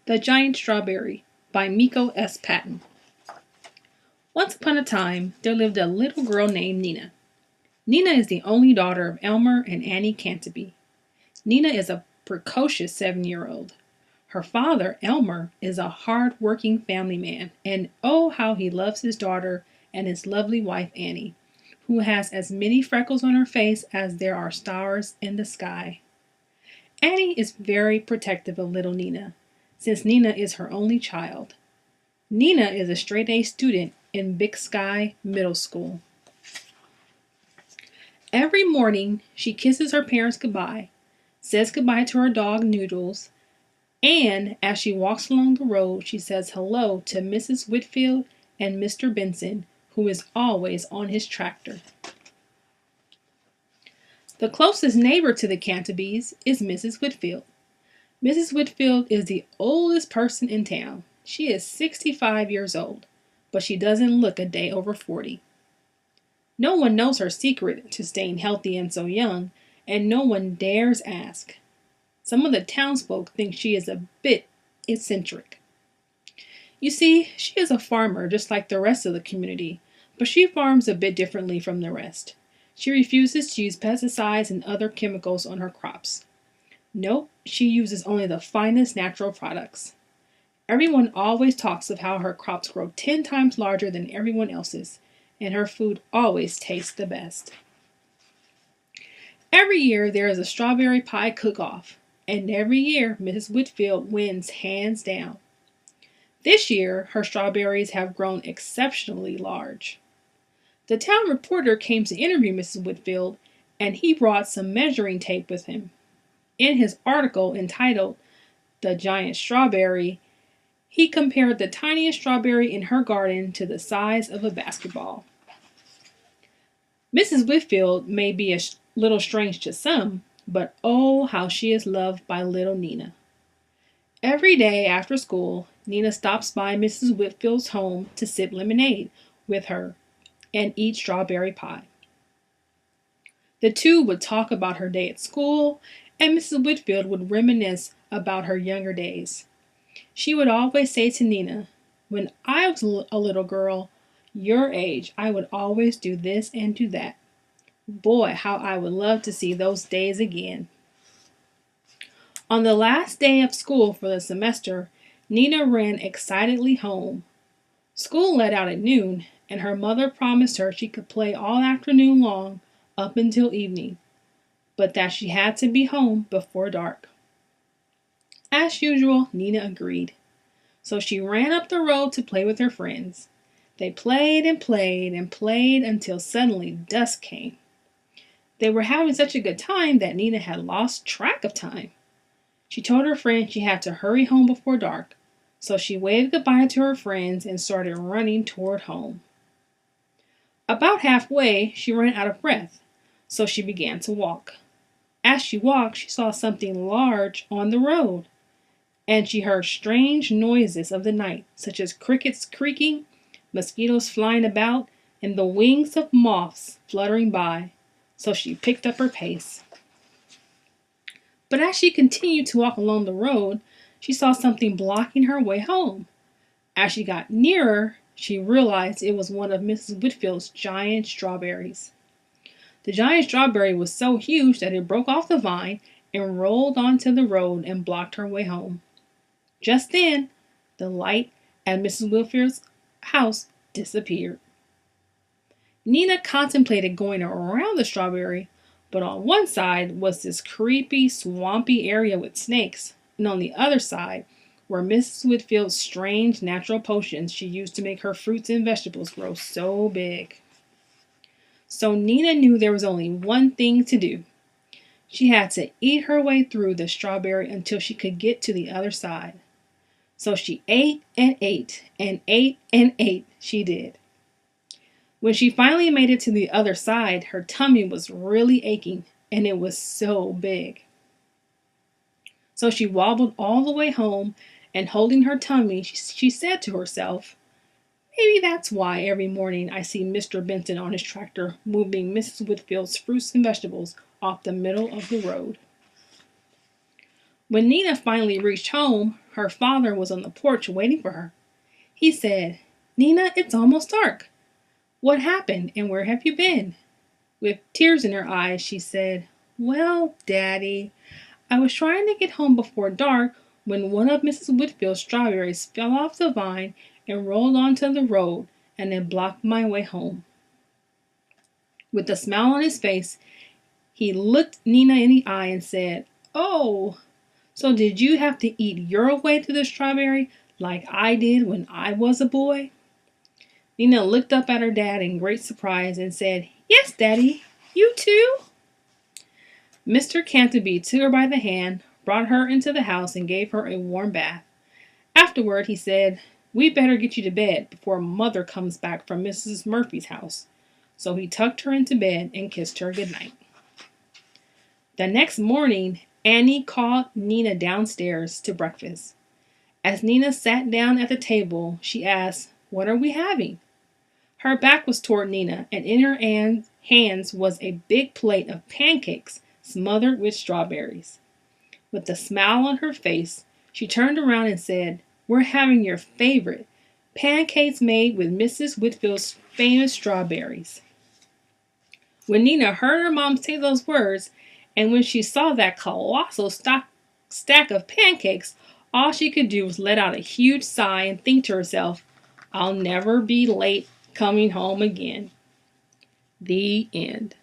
The Giant Strawberry by Miko S. Patton. Once upon a time, there lived a little girl named Nina. Nina is the only daughter of Elmer and Annie Canterby. Nina is a precocious 7-year-old. Her father, Elmer, is a hard-working family man, and oh, how he loves his daughter and his lovely wife, Annie, who has as many freckles on her face as there are stars in the sky. Annie is very protective of little Nina, since Nina is her only child. Nina is a straight-A student in Big Sky Middle School. Every morning, she kisses her parents goodbye, says goodbye to her dog Noodles, and as she walks along the road, she says hello to Mrs. Whitfield and Mr. Benson, who is always on his tractor. The closest neighbor to the Canterbys is Mrs. Whitfield. Mrs. Whitfield is the oldest person in town. She is 65 years old, but she doesn't look a day over 40. No one knows her secret to staying healthy and so young, and no one dares ask. Some of the townsfolk think she is a bit eccentric. You see, she is a farmer just like the rest of the community, but she farms a bit differently from the rest. She refuses to use pesticides and other chemicals on her crops. Nope, she uses only the finest natural products. Everyone always talks of how her crops grow 10 times larger than everyone else's, and her food always tastes the best. Every year there is a strawberry pie cook-off, and every year Mrs. Whitfield wins hands down. This year, her strawberries have grown exceptionally large. The town reporter came to interview Mrs. Whitfield, and he brought some measuring tape with him. In his article entitled The Giant Strawberry, he compared the tiniest strawberry in her garden to the size of a basketball. Mrs. Whitfield may be a little strange to some, but oh, how she is loved by little Nina. Every day after school, Nina stops by Mrs. Whitfield's home to sip lemonade with her and eat strawberry pie. The two would talk about her day at school, and Mrs. Whitfield would reminisce about her younger days. She would always say to Nina, "When I was a little girl, your age, I would always do this and do that. Boy, how I would love to see those days again." On the last day of school for the semester, Nina ran excitedly home. School let out at noon, and her mother promised her she could play all afternoon long up until evening, but that she had to be home before dark. As usual, Nina agreed. So she ran up the road to play with her friends. They played and played and played until suddenly dusk came. They were having such a good time that Nina had lost track of time. She told her friend she had to hurry home before dark, so she waved goodbye to her friends and started running toward home. About halfway, she ran out of breath, so she began to walk. As she walked, she saw something large on the road, and she heard strange noises of the night, such as crickets creaking, mosquitoes flying about, and the wings of moths fluttering by, so she picked up her pace. But as she continued to walk along the road, she saw something blocking her way home. As she got nearer, she realized it was one of Mrs. Whitfield's giant strawberries. The giant strawberry was so huge that it broke off the vine and rolled onto the road and blocked her way home. Just then, the light at Mrs. Whitfield's house disappeared. Nina contemplated going around the strawberry, but on one side was this creepy, swampy area with snakes, and on the other side were Mrs. Whitfield's strange natural potions she used to make her fruits and vegetables grow so big. So Nina knew there was only one thing to do. She had to eat her way through the strawberry until she could get to the other side. So she ate and ate and ate and ate, she did. When she finally made it to the other side, her tummy was really aching, and it was so big. So she wobbled all the way home, and holding her tummy, she said to herself, "Maybe that's why every morning I see Mr. Benson on his tractor moving Mrs. Whitfield's fruits and vegetables off the middle of the road." When Nina finally reached home, her father was on the porch waiting for her. He said, "Nina, it's almost dark. What happened and where have you been?" With tears in her eyes, she said, "Well, Daddy, I was trying to get home before dark when one of Mrs. Whitfield's strawberries fell off the vine and rolled onto the road, and it blocked my way home." With a smile on his face, he looked Nina in the eye and said, "Oh, so did you have to eat your way through the strawberry like I did when I was a boy?" Nina looked up at her dad in great surprise and said, "Yes, Daddy, you too?" Mr. Canterby took her by the hand, brought her into the house, and gave her a warm bath. Afterward, he said, "We'd better get you to bed before Mother comes back from Mrs. Murphy's house." So he tucked her into bed and kissed her goodnight. The next morning, Annie called Nina downstairs to breakfast. As Nina sat down at the table, she asked, "What are we having?" Her back was toward Nina, and in her hands was a big plate of pancakes smothered with strawberries. With a smile on her face, she turned around and said, "We're having your favorite, pancakes made with Mrs. Whitfield's famous strawberries." When Nina heard her mom say those words, and when she saw that colossal stack of pancakes, all she could do was let out a huge sigh and think to herself, "I'll never be late coming home again." The end.